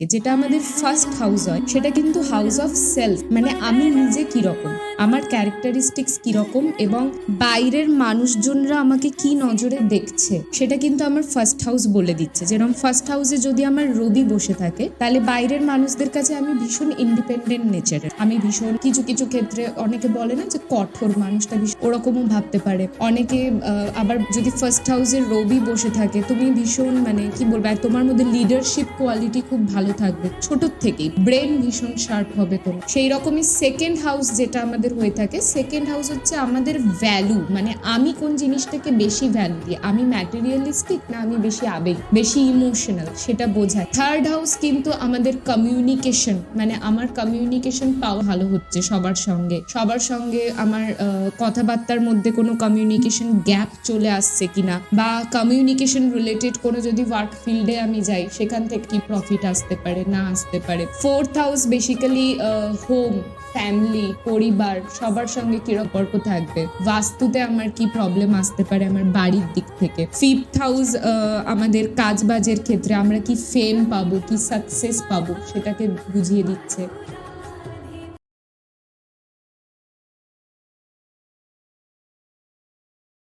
যেটা আমাদের first house হয় সেটা কিন্তু হাউস অফ সেলফ, মানে আমি নিজে কিরকম, আমার ক্যারেক্টারিস্টিক্স কিরকম এবং বাইরের মানুষজনরা আমাকে কি নজরে দেখছে সেটা কিন্তু আমার ফার্স্ট হাউস বলে দিচ্ছে। যেরকম ফার্স্ট হাউসে যদি আমার রবি বসে থাকে তাহলে বাইরের মানুষদের কাছে আমি ভীষণ ইন্ডিপেন্ডেন্ট নেচারের, আমি ভীষণ কিছু কিছু ক্ষেত্রে অনেকে বলে না যে কঠোর, মানুষটা ভীষণ ওরকমও ভাবতে পারে অনেকে। আবার যদি ফার্স্ট হাউসের রবি বসে থাকে তুমি ভীষণ মানে কি বলবো, তোমার মধ্যে লিডারশিপ কোয়ালিটি খুব ভালো থাকবে ছোটোর থেকেই, ব্রেন ভীষণ শার্প হবে তোমার। সেই রকমই সেকেন্ড হাউস যেটা আমাদের হয়ে থাকে, সেকেন্ড হাউস হচ্ছে আমাদের ভ্যালু, মানে আমি কোন জিনিসটাকে বেশি ভ্যালু দিই, আমি ম্যাটেরিয়ালিস্টিক না আমি বেশি আবেগ, বেশি ইমোশনাল, সেটা বোঝায়। থার্ড হাউস কিন্তু আমাদের কমিউনিকেশন, মানে আমার কমিউনিকেশন পাওয়া ভালো হচ্ছে সবার সঙ্গে আমার কথাবার্তার মধ্যে কোনো কমিউনিকেশন গ্যাপ চলে আসছে কিনা, বা কমিউনিকেশন রিলেটেড কোনো যদি ওয়ার্ক ফিল্ডে আমি যাই সেখান থেকে কি প্রফিট আসতে পারে না আসতে পারে। Fourth house basically home, family, পরিবার, সবার সঙ্গে কি সম্পর্ক থাকবে, বাস্তুতে আমার কি প্রবলেম আসতে পারে আমার বাড়ির দিক থেকে। ফিফথ হাউস আমাদের কাজ বাজের ক্ষেত্রে আমরা কি ফেম পাবো, কি সাকসেস পাবো সেটাকে বুঝিয়ে দিচ্ছে।